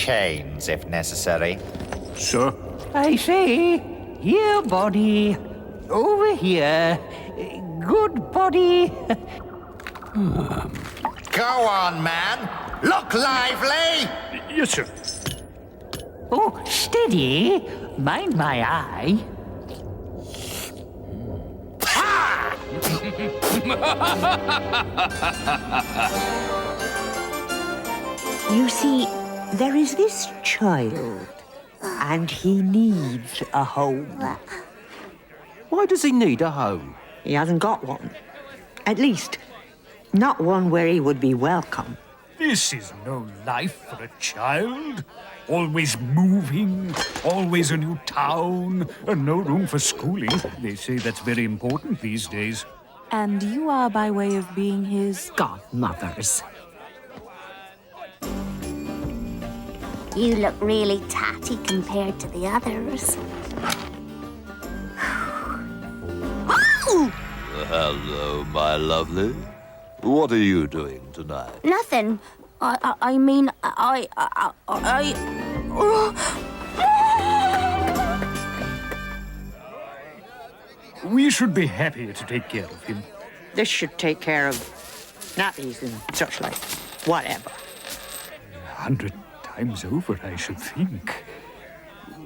chains if necessary. Sir? I say, here, body. Over here. Good body. Go on, man. Look lively! Yes, sir. Oh, steady. Mind my eye. You see, there is this child, and he needs a home. Why does he need a home? He hasn't got one. At least, not one where he would be welcome. This is no life for a child. Always moving, always a new town, and no room for schooling. They say that's very important these days. And you are by way of being his Godmothers. You look really tatty compared to the others. Hello, my lovely. What are you doing tonight? Nothing. I mean, We should be happier to take care of him. This should take care of nappies and such like. Whatever. 100 times over, I should think.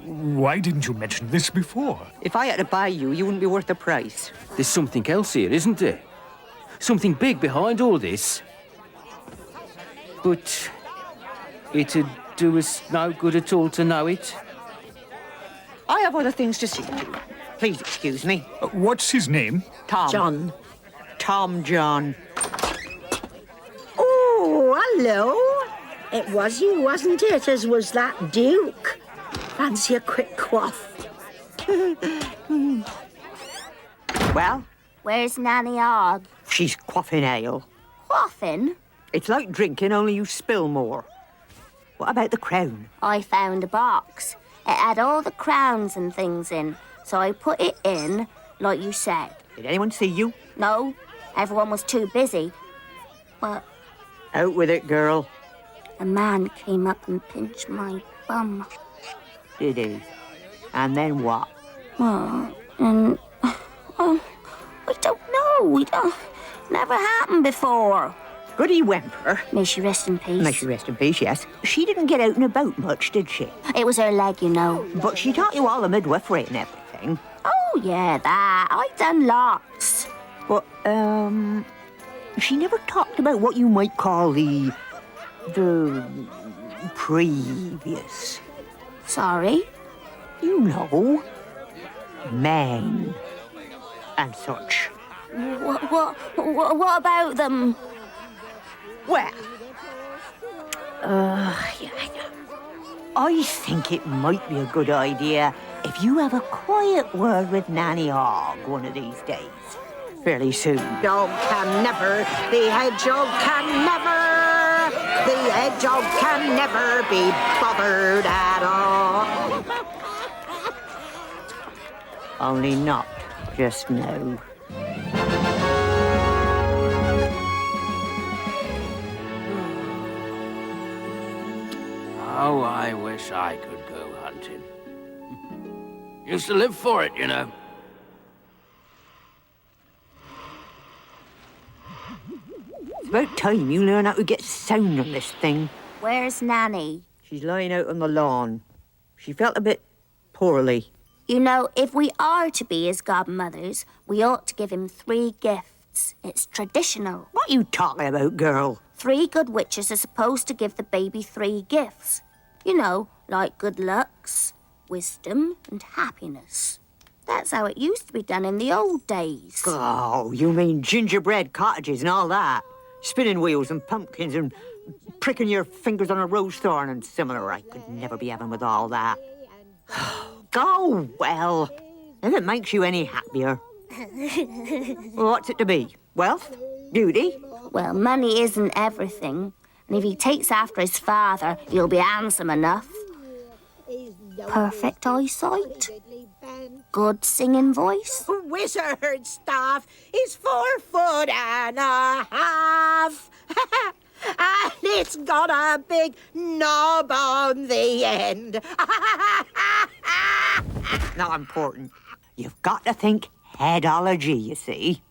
Why didn't you mention this before? If I had to buy you, you wouldn't be worth the price. There's something else here, isn't there? Something big behind all this. But it'd do us no good at all to know it. I have other things to see to. Please excuse me. What's his name? Tom. John. Tom John. Oh, hello. It was you, wasn't it, as was that Duke? Fancy a quick quaff. Well, where's Nanny Og? she's quaffing ale. Quaffing? It's like drinking, only you spill more. What about the crown? I found a box. It had all the crowns and things in, so I put it in, like you said. Did anyone see you? No, everyone was too busy. But Out with it, girl. a man came up and pinched my bum. Did he? And then what? Well, and I don't know. Never happened before. Goody Wemper. May she rest in peace. May she rest in peace, yes. She didn't get out and about much, did she? It was her leg, you know. But she taught you all the midwifery and everything. Oh, yeah, that. I done lots. But, she never talked about what you might call the previous. Sorry? You know, men and such. What about them? Well, I think it might be a good idea if you have a quiet word with Nanny Og one of these days. Fairly soon. Dog can never, the hedgehog can never, the hedgehog can never be bothered at all. Only not just now. Oh, I wish I could go hunting. Used to live for it, you know. It's about time you learn how to get sound on this thing. Where's Nanny? She's lying out on the lawn. She felt a bit poorly. You know, if we are to be his godmothers, we ought to give him 3 gifts. It's traditional. What are you talking about, girl? 3 good witches are supposed to give the baby 3 gifts. You know, like good looks, wisdom, and happiness. That's how it used to be done in the old days. Oh, you mean gingerbread cottages and all that? Spinning wheels and pumpkins and pricking your fingers on a rose thorn and similar. I could never be having with all that. Oh, well, if it makes you any happier. What's it to be? Wealth? Beauty? Well, money isn't everything. And if he takes after his father, he'll be handsome enough. Perfect eyesight. Good singing voice. Wizard staff is 4 foot and a half. And it's got a big knob on the end. Not important. You've got to think headology, you see.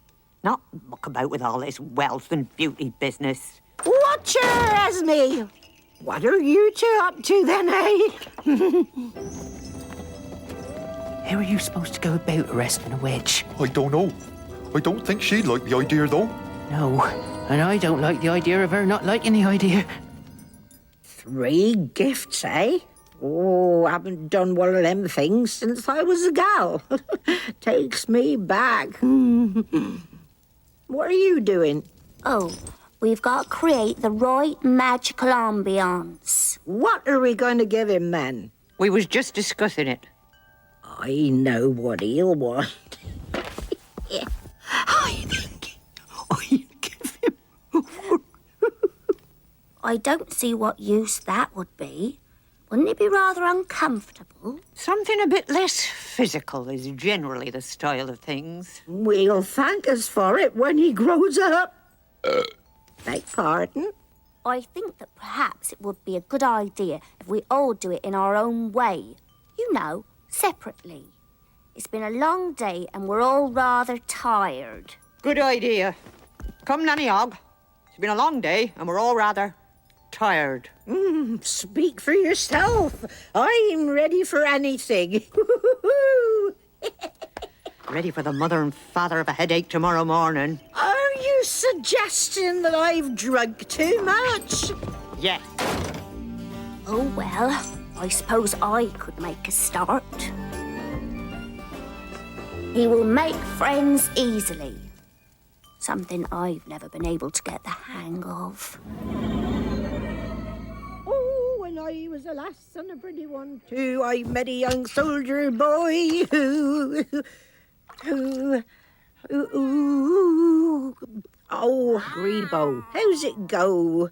Not muck about with all this wealth and beauty business. Watch her, Esme. What are you two up to then, eh? How are you supposed to go about arresting a witch? I don't know. I don't think she'd like the idea, though. No, and I don't like the idea of her not liking the idea. 3 gifts, eh? Oh, I haven't done one of them things since I was a gal. Takes me back. What are you doing? Oh, we've got to create the right magical ambience. What are we going to give him then? We was just discussing it. I know what he'll want. I think I'd give him I don't see what use that would be. Wouldn't it be rather uncomfortable? something a bit less physical is generally the style of things. We'll thank us for it when he grows up. Beg pardon? I think that perhaps it would be a good idea if we all do it in our own way. You know, separately. It's been a long day and we're all rather tired. Good idea. Come, Nanny Og. It's been a long day and we're all rather tired. Speak for yourself. I'm ready for anything. Ready for the mother and father of a headache tomorrow morning. Are you suggesting that I've drunk too much? Yes. Oh, well, I suppose I could make a start. He will make friends easily. Something I've never been able to get the hang of. Oh, when I was a lass and a pretty one too, I met a young soldier boy who... Oh, Greedbow, how's it go?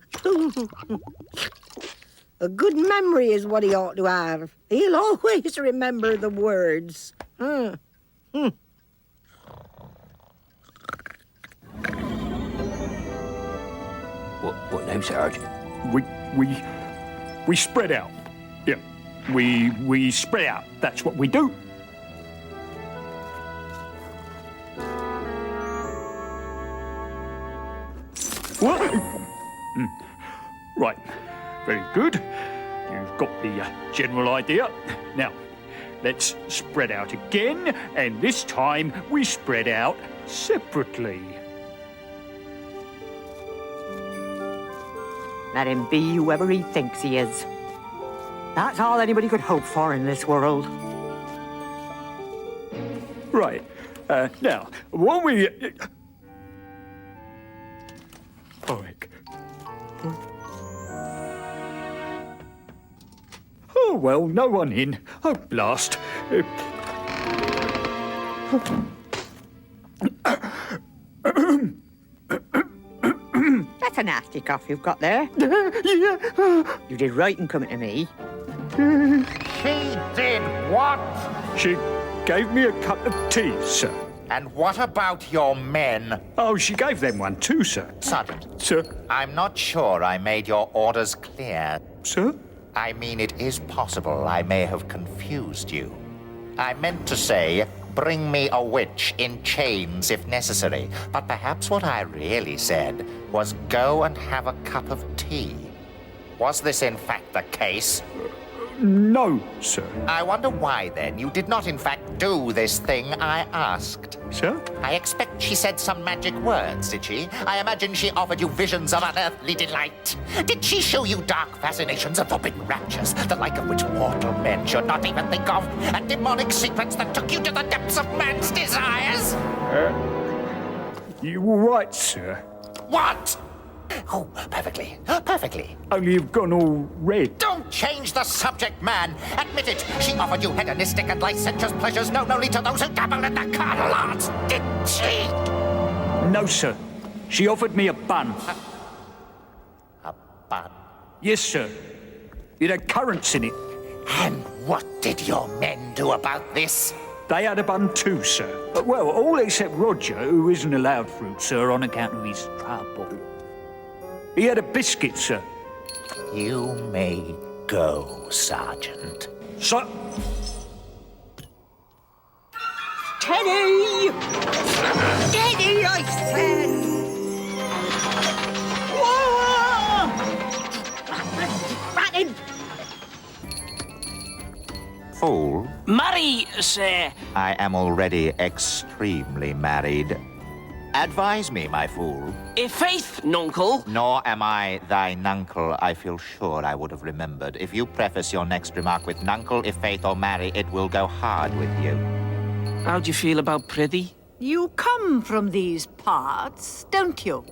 A good memory is what he ought to have. He'll always remember the words. What now, Sarge? We spread out. Yeah, we spread out. That's what we do. What? Right, very good. You've got the general idea. Now, let's spread out again, and this time we spread out separately. Let him be whoever he thinks he is. That's all anybody could hope for in this world. Right. Now, when we... Oh, well, no one in. Oh, blast. That's a nasty cough you've got there. Yeah. You did right in coming to me. She did what? She gave me a cup of tea, sir. And what about your men? Oh, she gave them one too, sir. Sergeant, Sir? I'm not sure I made your orders clear. Sir? I mean, it is possible I may have confused you. I meant to say, bring me a witch in chains if necessary. But perhaps what I really said was go and have a cup of tea. Was this in fact the case? No, sir. I wonder why, then, you did not in fact do this thing I asked. Sir? I expect she said some magic words, did she? I imagine she offered you visions of unearthly delight. Did she show you dark fascinations and forbidden raptures, the like of which mortal men should not even think of, and demonic secrets that took you to the depths of man's desires? You were right, sir. What? Oh, perfectly. Only you've gone all red. Don't change the subject, man. Admit it. She offered you hedonistic and licentious pleasures known only to those who dabble in the carnal arts, didn't she? No, sir. She offered me a bun. A bun. Yes, sir. It had currants in it. And what did your men do about this? They had a bun too, sir. Well, all except Roger, who isn't allowed fruit, sir, on account of his trouble. Here a biscuit, sir. You may go, Sergeant. Sir. Teddy! Teddy, I said! Whoa! Ratted! Fool, Marry, sir. I am already extremely married. Advise me, my fool. Faith, nuncle. Nor am I thy nuncle. I feel sure I would have remembered. If you preface your next remark with nuncle, if faith or marry, it will go hard with you. How do you feel about Prithee? You come from these parts, don't you?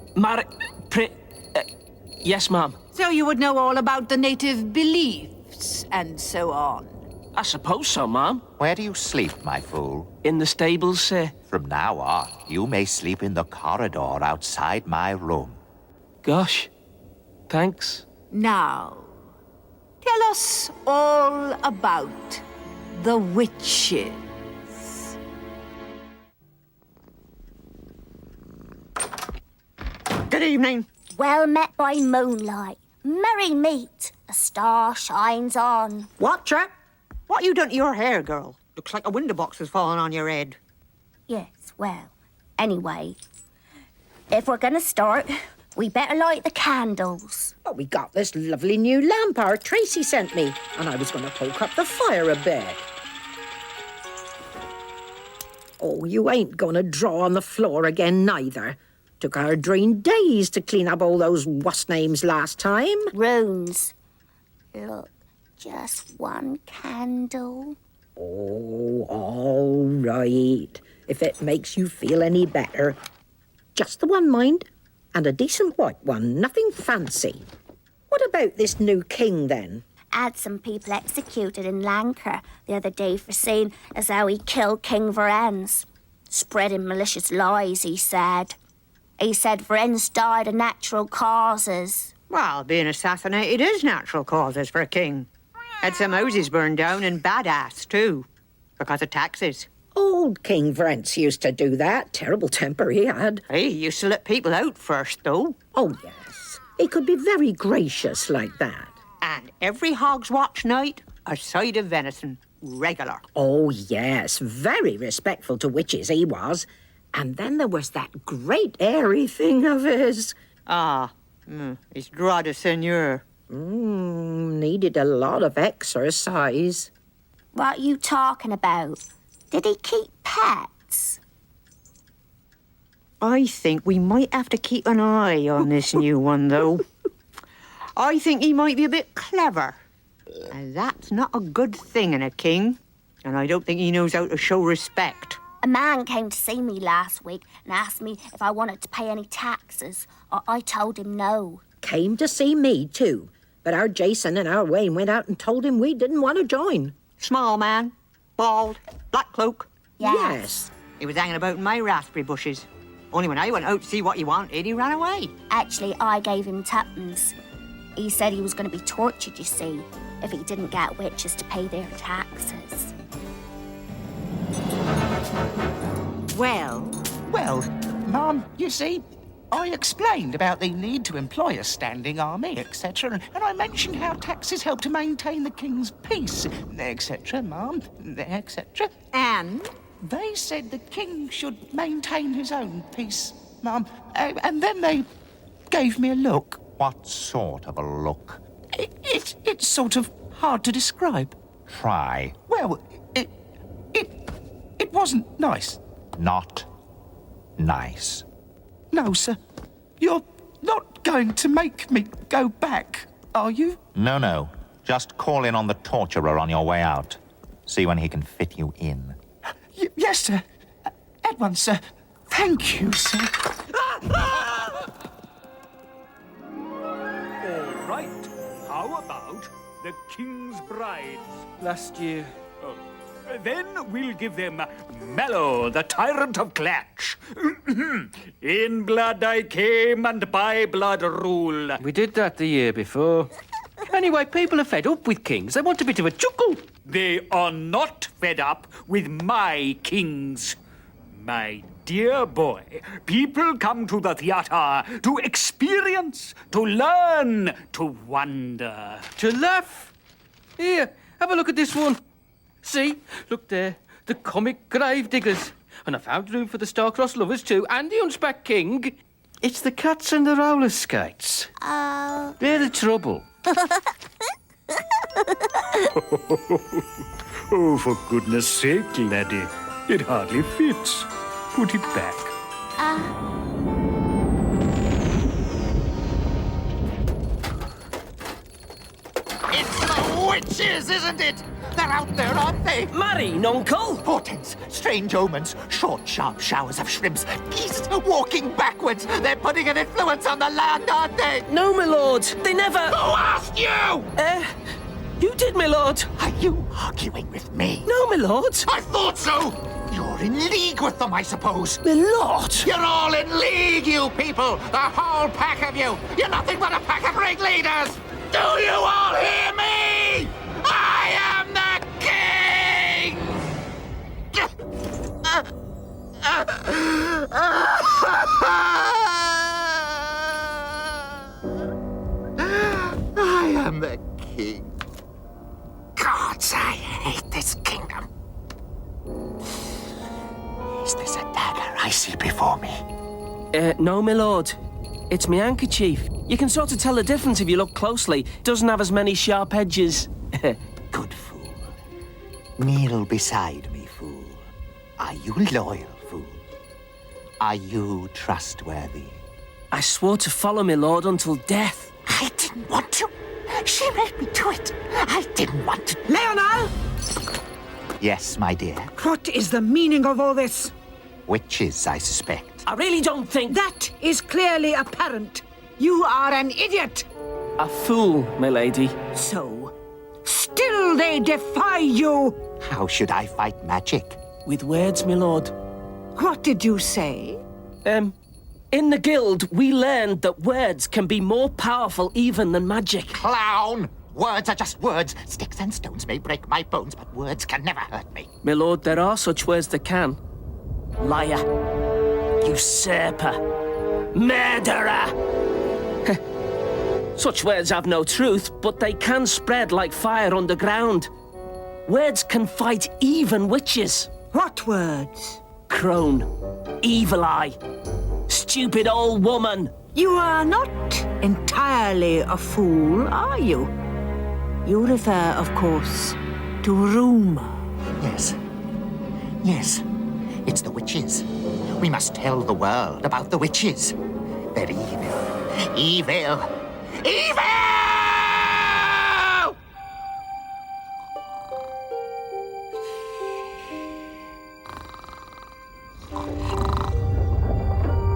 Yes, ma'am. So you would know all about the native beliefs and so on. I suppose so, ma'am. Where do you sleep, my fool? In the stables, sir. From now on, you may sleep in the corridor outside my room. Gosh. Thanks. Now, tell us all about the witches. Good evening. Well met by moonlight. Merry meet. A star shines on. What, chap? What you done to your hair, girl? Looks like a window box has fallen on your head. Yes, well, anyway, if we're gonna start, we better light the candles. Well, we got this lovely new lamp our Tracy sent me, and I was going to poke up the fire a bit. Oh, you ain't going to draw on the floor again, neither. Took our drain days to clean up all those names last time. Runes. Look, just one candle. Oh, all right. If it makes you feel any better. Just the one, mind. And a decent white one, nothing fancy. What about this new king, then? Had some people executed in Lancre the other day for saying as how he killed King Varennes. Spreading malicious lies, he said. He said Varennes died of natural causes. Well, being assassinated is natural causes for a king. Had some houses burned down and badass, too. Because of taxes. Old King Varennes used to do that. Terrible temper he had. He used to let people out first, though. Oh, yes. He could be very gracious like that. And every Hog's Watch night, a side of venison. Regular. Oh, yes. Very respectful to witches he was. And then there was that great airy thing of his. His droit de seigneur. Needed a lot of exercise. What are you talking about? Did he keep pets? I think we might have to keep an eye on this new one, though. I think he might be a bit clever. And that's not a good thing in a king. And I don't think he knows how to show respect. A man came to see me last week and asked me if I wanted to pay any taxes. I told him no. Came to see me, too. But our Jason and our Wayne went out and told him we didn't want to join. Small man, bald, black cloak. Yes. He was hanging about in my raspberry bushes. Only when I went out to see what he wanted, he ran away. Actually, I gave him tuppence. He said he was going to be tortured, you see, if he didn't get witches to pay their taxes. Well, Ma'am, you see, I explained about the need to employ a standing army, etc., and I mentioned how taxes help to maintain the king's peace, etc., Ma'am, etc. And? They said the king should maintain his own peace, Ma'am, and then they gave me a look. What sort of a look? It's sort of hard to describe. Try. Well, it wasn't nice. Not nice. No, sir. You're not going to make me go back, are you? No. Just call in on the torturer on your way out. See when he can fit you in. Yes, sir. At once, sir. Thank you, sir. All right. How about the King's Brides? Last year. Oh. Then we'll give them Mallow, the Tyrant of Clatch. In blood I came, and by blood rule. We did that the year before. Anyway, people are fed up with kings. They want a bit of a chuckle. They are not fed up with my kings. my dear boy, people come to the theatre to experience, to learn, to wonder. To laugh. Here, have a look at this one. See? Look there. The comic Gravediggers. And I found room for the Star-Crossed Lovers too, and the Hunchback King. It's the cats and the roller skates. They're the trouble. Oh, for goodness sake, laddie. It hardly fits. Put it back. It's the witches, isn't it? They're out there, aren't they? Marry, nuncle. Portents, strange omens, short, sharp showers of shrimps, geese walking backwards. They're putting an influence on the land, aren't they? No, my lord. They never... Who asked you? You did, my lord. Are you arguing with me? No, my lord. I thought so. You're in league with them, I suppose. My lord. You're all in league, you people. The whole pack of you. You're nothing but a pack of ringleaders. Do you all hear me? I am the king! I am the king. Gods, I hate this kingdom. Is this a dagger I see before me? No, my lord. It's my handkerchief. You can sort of tell the difference if you look closely. It doesn't have as many sharp edges. Good fool. Kneel beside me, fool. Are you loyal, fool? Are you trustworthy? I swore to follow my lord until death. I didn't want to. She made me do it. I didn't want to. Leonel! Yes, my dear. What is the meaning of all this? Witches, I suspect. I really don't think... That is clearly apparent. You are an idiot. A fool, my lady. So, still they defy you. How should I fight magic? With words, my lord. What did you say? In the guild, we learned that words can be more powerful even than magic. Clown! Words are just words. Sticks and stones may break my bones, but words can never hurt me. My lord, there are such words that can. Liar. Usurper. Murderer. Such words have no truth, but they can spread like fire underground. Words can fight even witches. What words? Crone. Evil Eye. Stupid old woman. You are not entirely a fool, are you? You refer, of course, to rumour. Yes. Yes. It's the witches. We must tell the world about the witches. They're evil. Evil. Evil!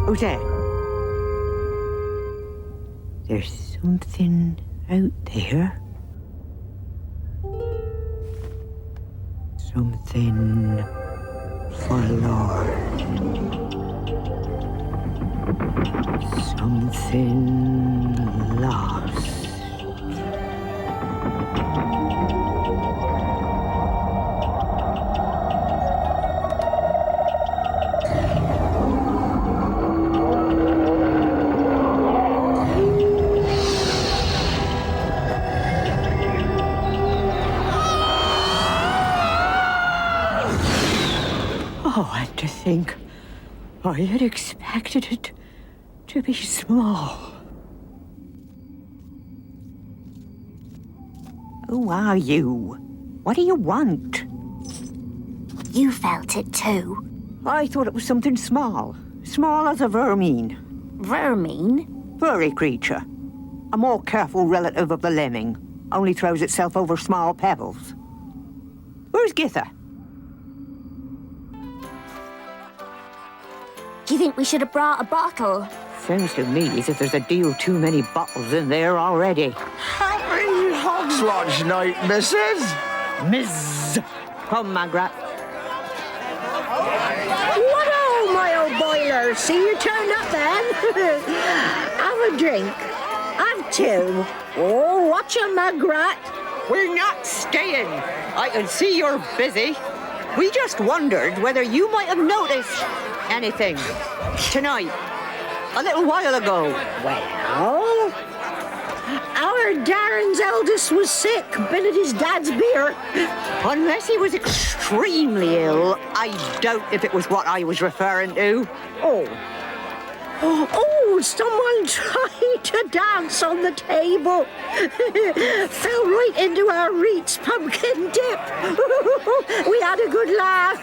Who's that? There's something out there. Something forlorn. Something lost. Oh, and to think I had expected it to be small. Who are you? What do you want? You felt it too. I thought it was something small. Small as a vermine. Vermine? Furry creature. A more careful relative of the lemming. Only throws itself over small pebbles. Where's Githa? Do you think we should have brought a bottle? Sounds to me as if there's a deal too many bottles in there already. Happy Hogswatch night, missus. Miss! Come, Margaret. What-o, my old boiler? See you turned up then? Have a drink. Have two. Oh, watch 'em, Margaret. We're not staying. I can see you're busy. We just wondered whether you might have noticed anything tonight, a little while ago. Well, our Darren's eldest was sick, been at his dad's beer. Unless he was extremely ill, I doubt if it was what I was referring to. Oh, someone tried to dance on the table. Fell right into our Reed's pumpkin dip. We had a good laugh.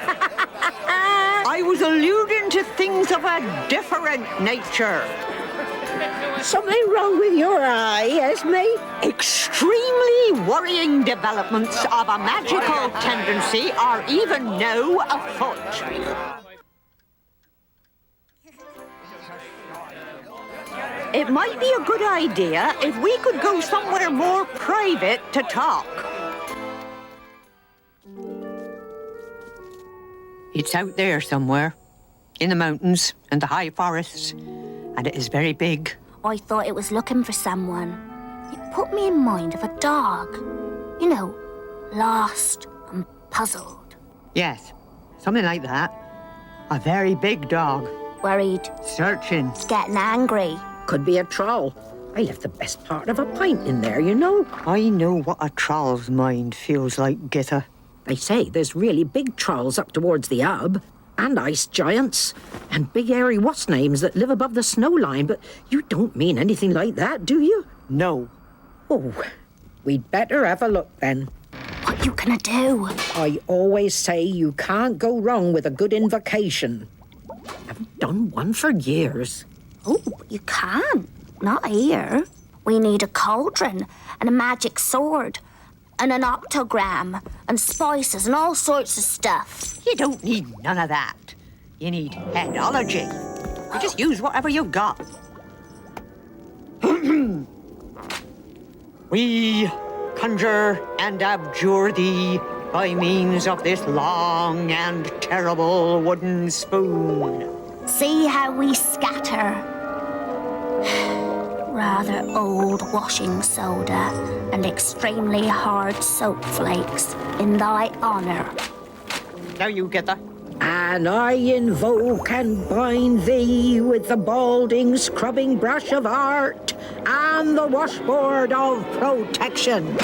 I was alluding to things of a different nature. Something wrong with your eye, Esme? Extremely worrying developments of a magical tendency are even now afoot. It might be a good idea if we could go somewhere more private to talk. It's out there somewhere, in the mountains and the high forests, and it is very big. I thought it was looking for someone. It put me in mind of a dog. You know, lost and puzzled. Yes, something like that. A very big dog. Worried. Searching. Getting angry. Could be a troll. I left the best part of a pint in there, you know. I know what a troll's mind feels like, Gitta. They say there's really big trolls up towards the hub, and ice giants, and big hairy what's-names that live above the snow line, but you don't mean anything like that, do you? No. Oh, we'd better have a look then. What you gonna do? I always say you can't go wrong with a good invocation. I've done one for years. Oh, you can't. Not here. We need a cauldron and a magic sword and an octogram and spices and all sorts of stuff. You don't need none of that. You need headology. You just use whatever you've got. We conjure and abjure thee by means of this long and terrible wooden spoon. See how we scatter. Rather old washing soda and extremely hard soap flakes in thy honor. Now you get that. And I invoke and bind thee with the balding scrubbing brush of art and the washboard of protection.